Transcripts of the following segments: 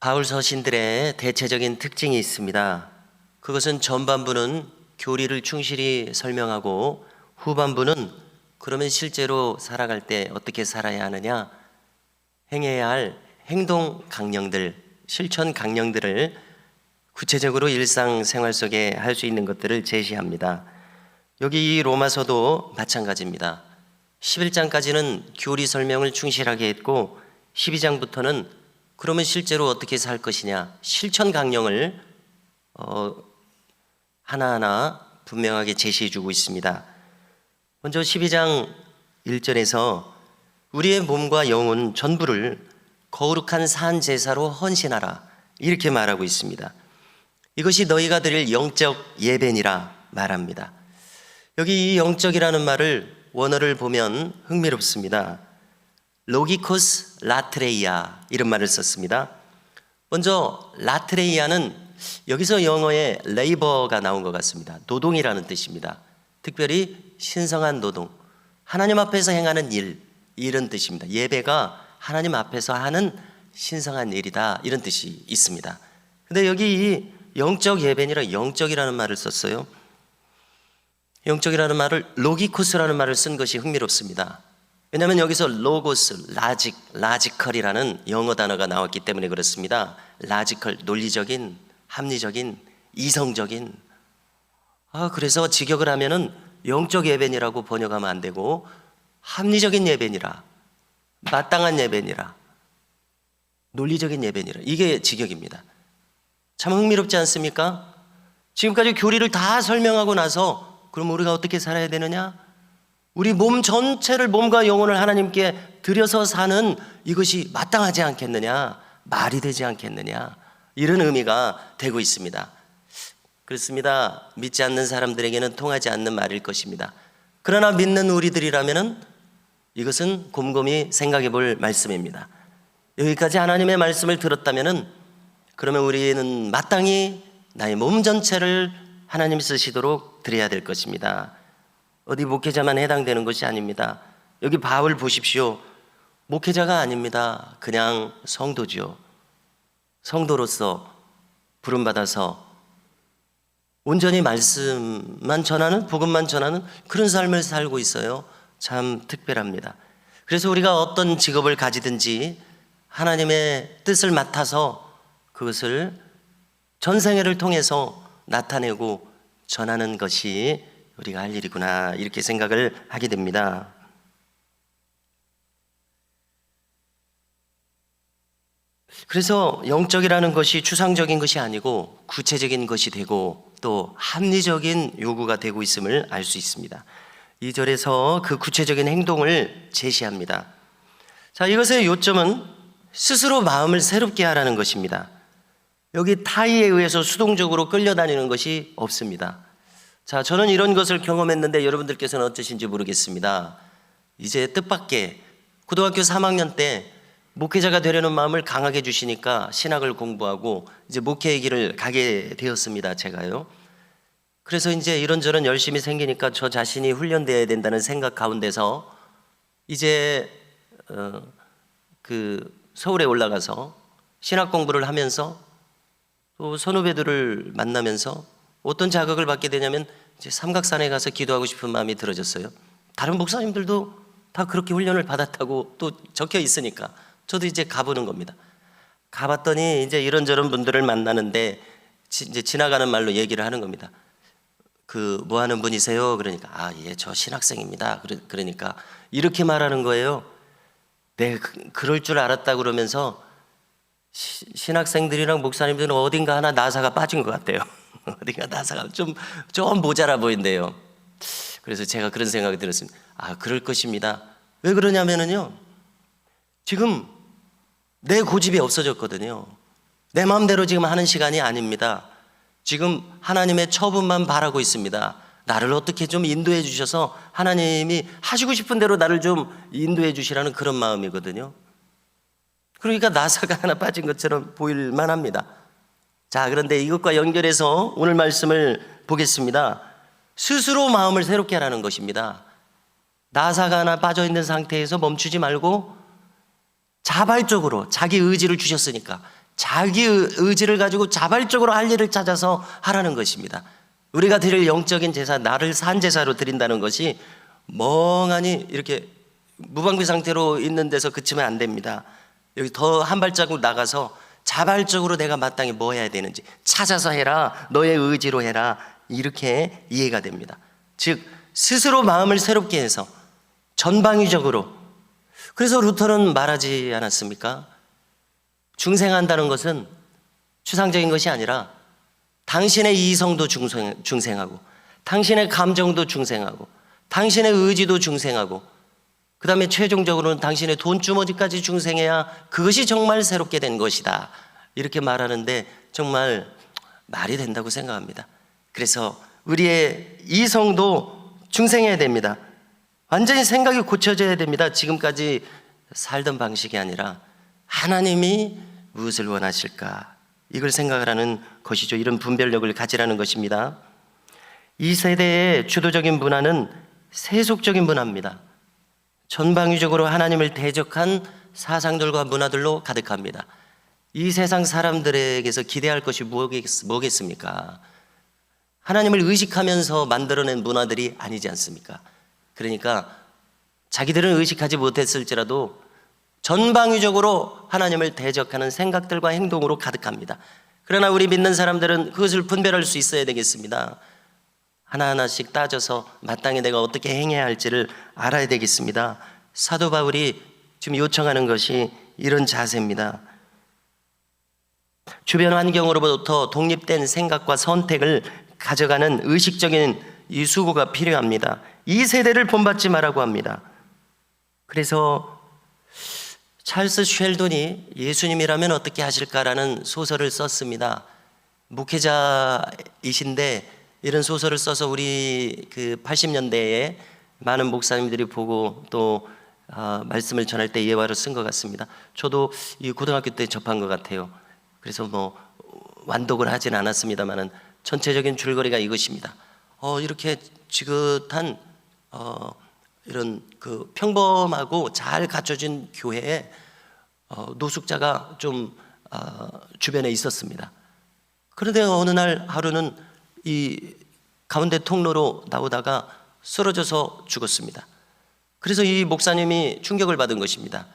바울 서신들의 대체적인 특징이 있습니다. 그것은 전반부는 교리를 충실히 설명하고 후반부는 그러면 실제로 살아갈 때 어떻게 살아야 하느냐, 행해야 할 행동 강령들, 실천 강령들을 구체적으로 일상생활 속에 할 수 있는 것들을 제시합니다. 여기 이 로마서도 마찬가지입니다. 11장까지는 교리 설명을 충실하게 했고 12장부터는 그러면 실제로 어떻게 살 것이냐, 실천 강령을 하나하나 분명하게 제시해 주고 있습니다. 먼저 12장 1절에서 우리의 몸과 영혼 전부를 거룩한 산 제사로 헌신하라, 이렇게 말하고 있습니다. 이것이 너희가 드릴 영적 예배니라 말합니다. 여기 이 영적이라는 말을 원어를 보면 흥미롭습니다. 로기코스 라트레이아, 이런 말을 썼습니다. 먼저 라트레이아는 여기서 영어에 레이버가 나온 것 같습니다. 노동이라는 뜻입니다. 특별히 신성한 노동, 하나님 앞에서 행하는 일, 이런 뜻입니다. 예배가 하나님 앞에서 하는 신성한 일이다, 이런 뜻이 있습니다. 근데 여기 이 영적 예배니라 영적이라는 말을 썼어요. 영적이라는 말을 로기코스라는 말을 쓴 것이 흥미롭습니다. 왜냐하면 여기서 로고스, 라지컬이라는 영어 단어가 나왔기 때문에 그렇습니다. 라지컬, 논리적인, 합리적인, 이성적인. 그래서 직역을 하면은 영적 예배니라고 번역하면 안 되고 합리적인 예배니라, 마땅한 예배니라, 논리적인 예배니라, 이게 직역입니다. 참 흥미롭지 않습니까? 지금까지 교리를 다 설명하고 나서 그럼 우리가 어떻게 살아야 되느냐? 우리 몸 전체를, 몸과 영혼을 하나님께 드려서 사는 이것이 마땅하지 않겠느냐, 말이 되지 않겠느냐, 이런 의미가 되고 있습니다. 그렇습니다. 믿지 않는 사람들에게는 통하지 않는 말일 것입니다. 그러나 믿는 우리들이라면 이것은 곰곰이 생각해 볼 말씀입니다. 여기까지 하나님의 말씀을 들었다면 그러면 우리는 마땅히 나의 몸 전체를 하나님 쓰시도록 드려야 될 것입니다. 어디 목회자만 해당되는 것이 아닙니다. 여기 바울 보십시오. 목회자가 아닙니다. 그냥 성도죠. 성도로서 부름받아서 온전히 말씀만 전하는, 복음만 전하는 그런 삶을 살고 있어요. 참 특별합니다. 그래서 우리가 어떤 직업을 가지든지 하나님의 뜻을 맡아서 그것을 전생애를 통해서 나타내고 전하는 것이 우리가 할 일이구나, 이렇게 생각을 하게 됩니다. 그래서 영적이라는 것이 추상적인 것이 아니고 구체적인 것이 되고 또 합리적인 요구가 되고 있음을 알 수 있습니다. 2절에서 그 구체적인 행동을 제시합니다. 자, 이것의 요점은 스스로 마음을 새롭게 하라는 것입니다. 여기 타의에 의해서 수동적으로 끌려다니는 것이 없습니다. 자, 저는 이런 것을 경험했는데 여러분들께서는 어떠신지 모르겠습니다. 이제 뜻밖의 고등학교 3학년 때 목회자가 되려는 마음을 강하게 주시니까 신학을 공부하고 이제 목회의 길을 가게 되었습니다, 제가요. 그래서 이제 이런저런 열심히 생기니까 저 자신이 훈련되어야 된다는 생각 가운데서 이제 서울에 올라가서 신학 공부를 하면서 또 선후배들을 만나면서 어떤 자극을 받게 되냐면 이제 삼각산에 가서 기도하고 싶은 마음이 들어졌어요. 다른 목사님들도 다 그렇게 훈련을 받았다고 또 적혀 있으니까 저도 이제 가보는 겁니다. 가봤더니 이제 이런저런 분들을 만나는데 이제 지나가는 말로 얘기를 하는 겁니다. 뭐 하는 분이세요? 그러니까 예, 저 신학생입니다. 그러니까 이렇게 말하는 거예요. 네, 그럴 줄 알았다 그러면서 신학생들이랑 목사님들은 어딘가 하나 나사가 빠진 것 같아요. 어딘가 나사가 좀 모자라 보인대요. 그래서 제가 그런 생각이 들었습니다. 그럴 것입니다. 왜 그러냐면요, 지금 내 고집이 없어졌거든요. 내 마음대로 지금 하는 시간이 아닙니다. 지금 하나님의 처분만 바라고 있습니다. 나를 어떻게 좀 인도해 주셔서 하나님이 하시고 싶은 대로 나를 좀 인도해 주시라는 그런 마음이거든요. 그러니까 나사가 하나 빠진 것처럼 보일 만합니다. 자, 그런데 이것과 연결해서 오늘 말씀을 보겠습니다. 스스로 마음을 새롭게 하라는 것입니다. 나사가 하나 빠져 있는 상태에서 멈추지 말고 자발적으로 자기 의지를 주셨으니까 자기 의지를 가지고 자발적으로 할 일을 찾아서 하라는 것입니다. 우리가 드릴 영적인 제사, 나를 산 제사로 드린다는 것이 멍하니 이렇게 무방비 상태로 있는 데서 그치면 안 됩니다. 여기 더 한 발자국 나가서 자발적으로 내가 마땅히 뭐 해야 되는지 찾아서 해라, 너의 의지로 해라, 이렇게 이해가 됩니다. 즉 스스로 마음을 새롭게 해서 전방위적으로. 그래서 루터는 말하지 않았습니까? 중생한다는 것은 추상적인 것이 아니라 당신의 이성도 중생하고, 당신의 감정도 중생하고, 당신의 의지도 중생하고, 그 다음에 최종적으로는 당신의 돈주머니까지 중생해야 그것이 정말 새롭게 된 것이다, 이렇게 말하는데 정말 말이 된다고 생각합니다. 그래서 우리의 이성도 중생해야 됩니다. 완전히 생각이 고쳐져야 됩니다. 지금까지 살던 방식이 아니라 하나님이 무엇을 원하실까, 이걸 생각을 하는 것이죠. 이런 분별력을 가지라는 것입니다. 이 세대의 주도적인 문화는 세속적인 문화입니다. 전방위적으로 하나님을 대적한 사상들과 문화들로 가득합니다. 이 세상 사람들에게서 기대할 것이 뭐겠습니까? 하나님을 의식하면서 만들어낸 문화들이 아니지 않습니까? 그러니까 자기들은 의식하지 못했을지라도 전방위적으로 하나님을 대적하는 생각들과 행동으로 가득합니다. 그러나 우리 믿는 사람들은 그것을 분별할 수 있어야 되겠습니다. 하나하나씩 따져서 마땅히 내가 어떻게 행해야 할지를 알아야 되겠습니다. 사도 바울이 지금 요청하는 것이 이런 자세입니다. 주변 환경으로부터 독립된 생각과 선택을 가져가는 의식적인 이 수고가 필요합니다. 이 세대를 본받지 말라고 합니다. 그래서 찰스 쉘돈이 예수님이라면 어떻게 하실까라는 소설을 썼습니다. 목회자이신데 이런 소설을 써서 우리 그 80년대에 많은 목사님들이 보고 또 말씀을 전할 때 예화를 쓴 것 같습니다. 저도 이 고등학교 때 접한 것 같아요. 그래서 뭐 완독을 하진 않았습니다만은 전체적인 줄거리가 이것입니다. 이렇게 지긋한 이런 그 평범하고 잘 갖춰진 교회에 노숙자가 좀 주변에 있었습니다. 그런데 어느 날 하루는 이 가운데 통로로 나오다가 쓰러져서 죽었습니다. 그래서 이 목사님이 충격을 받은 것입니다.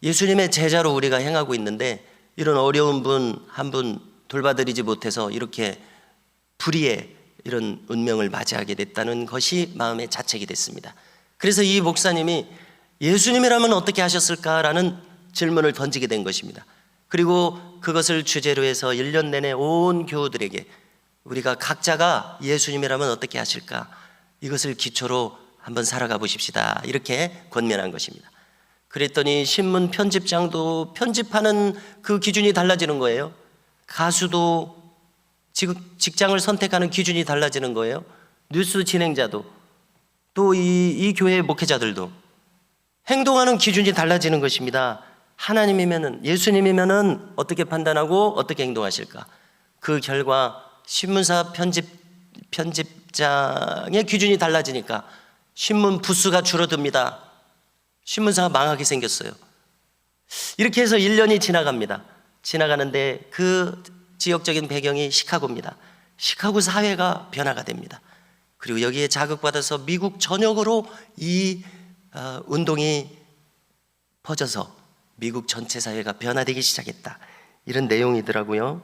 예수님의 제자로 우리가 행하고 있는데 이런 어려운 분 한 분 돌봐드리지 못해서 이렇게 불의의 이런 운명을 맞이하게 됐다는 것이 마음에 자책이 됐습니다. 그래서 이 목사님이 예수님이라면 어떻게 하셨을까라는 질문을 던지게 된 것입니다. 그리고 그것을 주제로 해서 1년 내내 온 교우들에게 우리가 각자가 예수님이라면 어떻게 하실까, 이것을 기초로 한번 살아가 보십시다, 이렇게 권면한 것입니다. 그랬더니 신문 편집장도 편집하는 그 기준이 달라지는 거예요. 가수도 직장을 선택하는 기준이 달라지는 거예요. 뉴스 진행자도, 또 이 교회의 목회자들도 행동하는 기준이 달라지는 것입니다. 하나님이면은, 예수님이면은 어떻게 판단하고 어떻게 행동하실까? 그 결과 신문사 편집장의 기준이 달라지니까 신문 부수가 줄어듭니다. 신문사가 망하게 생겼어요. 이렇게 해서 1년이 지나갑니다. 지나가는데 그 지역적인 배경이 시카고입니다. 시카고 사회가 변화가 됩니다. 그리고 여기에 자극받아서 미국 전역으로 이 운동이 퍼져서 미국 전체 사회가 변화되기 시작했다, 이런 내용이더라고요.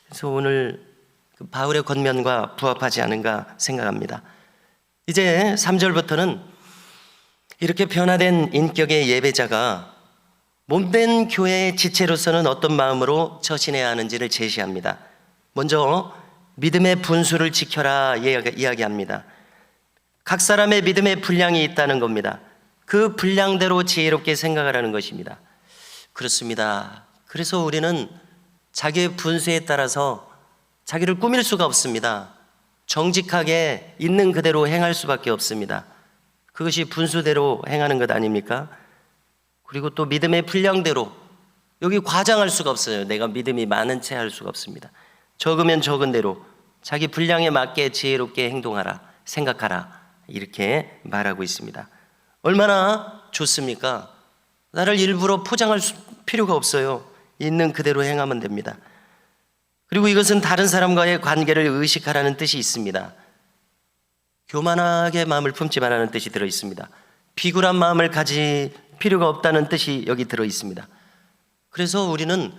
그래서 오늘 그 바울의 권면과 부합하지 않은가 생각합니다. 이제 3절부터는 이렇게 변화된 인격의 예배자가 몸된 교회의 지체로서는 어떤 마음으로 처신해야 하는지를 제시합니다. 먼저 믿음의 분수를 지켜라 이야기합니다. 각 사람의 믿음의 분량이 있다는 겁니다. 그 분량대로 지혜롭게 생각을 하는 것입니다. 그렇습니다. 그래서 우리는 자기의 분수에 따라서 자기를 꾸밀 수가 없습니다. 정직하게 있는 그대로 행할 수밖에 없습니다. 그것이 분수대로 행하는 것 아닙니까? 그리고 또 믿음의 분량대로, 여기 과장할 수가 없어요. 내가 믿음이 많은 채 할 수가 없습니다. 적으면 적은 대로 자기 분량에 맞게 지혜롭게 행동하라, 생각하라, 이렇게 말하고 있습니다. 얼마나 좋습니까? 나를 일부러 포장할 필요가 없어요. 있는 그대로 행하면 됩니다. 그리고 이것은 다른 사람과의 관계를 의식하라는 뜻이 있습니다. 교만하게 마음을 품지 말라는 뜻이 들어 있습니다. 비굴한 마음을 가질 필요가 없다는 뜻이 여기 들어 있습니다. 그래서 우리는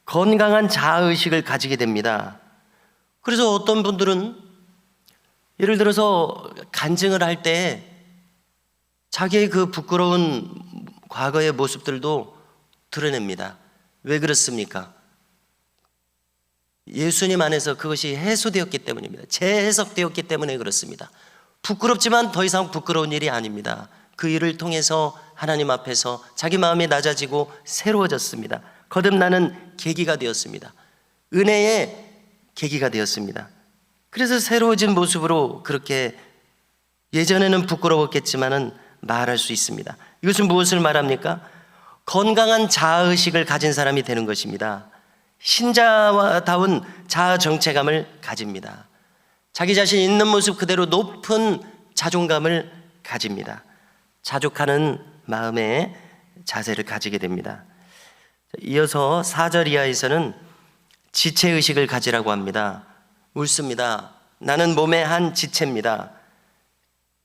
건강한 자아의식을 가지게 됩니다. 그래서 어떤 분들은 예를 들어서 간증을 할 때 자기의 그 부끄러운 과거의 모습들도 드러냅니다. 왜 그렇습니까? 예수님 안에서 그것이 해소되었기 때문입니다. 재해석되었기 때문에 그렇습니다. 부끄럽지만 더 이상 부끄러운 일이 아닙니다. 그 일을 통해서 하나님 앞에서 자기 마음이 낮아지고 새로워졌습니다. 거듭나는 계기가 되었습니다. 은혜의 계기가 되었습니다. 그래서 새로워진 모습으로 그렇게 예전에는 부끄러웠겠지만은 말할 수 있습니다. 이것은 무엇을 말합니까? 건강한 자아의식을 가진 사람이 되는 것입니다. 신자다운 자아 정체감을 가집니다. 자기 자신 있는 모습 그대로 높은 자존감을 가집니다. 자족하는 마음의 자세를 가지게 됩니다. 이어서 4절 이하에서는 지체의식을 가지라고 합니다. 옳습니다. 나는 몸의 한 지체입니다.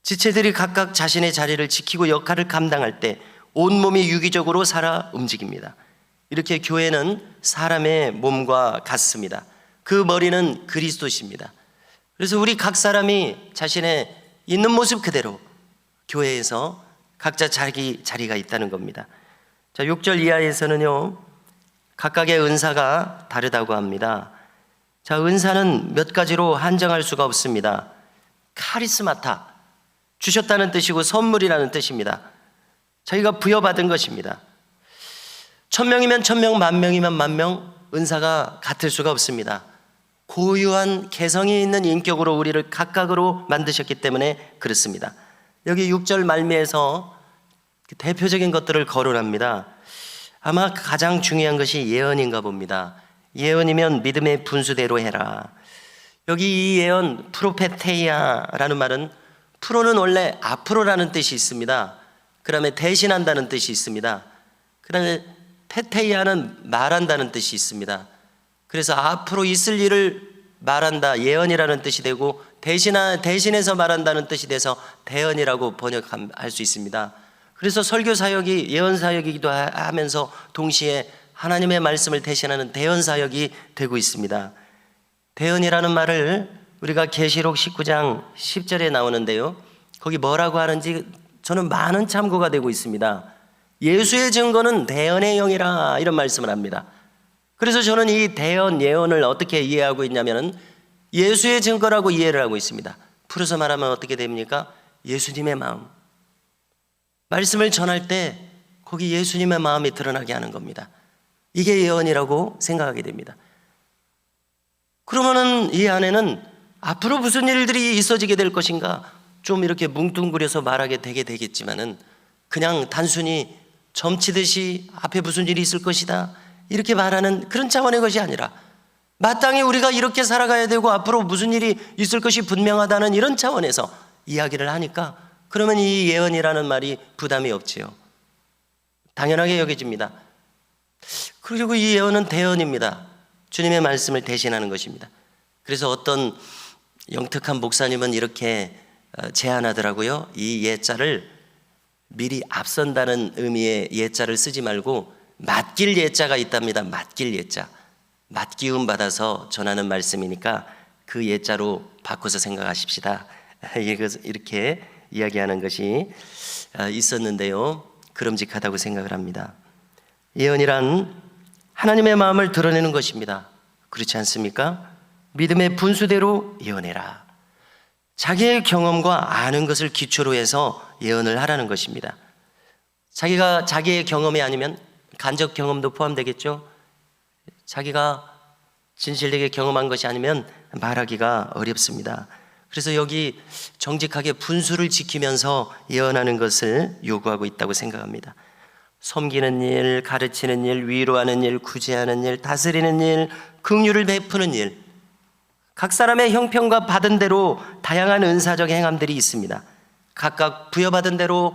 지체들이 각각 자신의 자리를 지키고 역할을 감당할 때 온몸이 유기적으로 살아 움직입니다. 이렇게 교회는 사람의 몸과 같습니다. 그 머리는 그리스도십니다. 그래서 우리 각 사람이 자신의 있는 모습 그대로 교회에서 각자 자기 자리가 있다는 겁니다. 자, 6절 이하에서는요, 각각의 은사가 다르다고 합니다. 자, 은사는 몇 가지로 한정할 수가 없습니다. 카리스마타, 주셨다는 뜻이고 선물이라는 뜻입니다. 자기가 부여받은 것입니다. 1000명이면 1000명, 10,000명이면 10,000명, 은사가 같을 수가 없습니다. 고유한 개성이 있는 인격으로 우리를 각각으로 만드셨기 때문에 그렇습니다. 여기 6절 말미에서 대표적인 것들을 거론합니다. 아마 가장 중요한 것이 예언인가 봅니다. 예언이면 믿음의 분수대로 해라. 여기 이 예언 프로페테이아라는 말은, 프로는 원래 앞으로라는 뜻이 있습니다. 그 다음에 대신한다는 뜻이 있습니다. 그 다음에 페테이아는 말한다는 뜻이 있습니다. 그래서 앞으로 있을 일을 말한다, 예언이라는 뜻이 되고, 대신해서 말한다는 뜻이 돼서 대언이라고 번역할 수 있습니다. 그래서 설교 사역이 예언 사역이기도 하면서 동시에 하나님의 말씀을 대신하는 대언 사역이 되고 있습니다. 대언이라는 말을 우리가 계시록 19장 10절에 나오는데요, 거기 뭐라고 하는지 저는 많은 참고가 되고 있습니다. 예수의 증거는 대언의 영이라, 이런 말씀을 합니다. 그래서 저는 이 대언, 예언을 어떻게 이해하고 있냐면 예수의 증거라고 이해를 하고 있습니다. 풀어서 말하면 어떻게 됩니까? 예수님의 마음. 말씀을 전할 때 거기 예수님의 마음이 드러나게 하는 겁니다. 이게 예언이라고 생각하게 됩니다. 그러면은 이 안에는 앞으로 무슨 일들이 있어지게 될 것인가 좀 이렇게 뭉뚱그려서 말하게 되겠지만은, 그냥 단순히 점치듯이 앞에 무슨 일이 있을 것이다 이렇게 말하는 그런 차원의 것이 아니라, 마땅히 우리가 이렇게 살아가야 되고 앞으로 무슨 일이 있을 것이 분명하다는 이런 차원에서 이야기를 하니까, 그러면 이 예언이라는 말이 부담이 없지요. 당연하게 여겨집니다. 그리고 이 예언은 대언입니다. 주님의 말씀을 대신하는 것입니다. 그래서 어떤 영특한 목사님은 이렇게 제안하더라고요. 이 예자를 미리 앞선다는 의미의 예자를 쓰지 말고 맡길 예자가 있답니다. 맡길 예자. 맡기움 받아서 전하는 말씀이니까 그 예자로 바꿔서 생각하십시다. 이렇게 이야기하는 것이 있었는데요, 그럼직하다고 생각을 합니다. 예언이란 하나님의 마음을 드러내는 것입니다. 그렇지 않습니까? 믿음의 분수대로 예언해라. 자기의 경험과 아는 것을 기초로 해서 예언을 하라는 것입니다. 자기가 자기의 경험이 아니면 간접 경험도 포함되겠죠. 자기가 진실되게 경험한 것이 아니면 말하기가 어렵습니다. 그래서 여기 정직하게 분수를 지키면서 예언하는 것을 요구하고 있다고 생각합니다. 섬기는 일, 가르치는 일, 위로하는 일, 구제하는 일, 다스리는 일, 긍휼을 베푸는 일, 각 사람의 형편과 받은 대로 다양한 은사적 행함들이 있습니다. 각각 부여받은 대로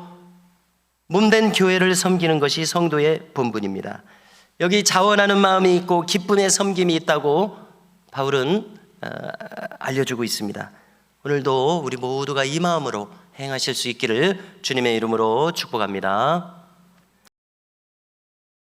몸된 교회를 섬기는 것이 성도의 본분입니다. 여기 자원하는 마음이 있고 기쁨의 섬김이 있다고 바울은 알려주고 있습니다. 오늘도 우리 모두가 이 마음으로 행하실 수 있기를 주님의 이름으로 축복합니다.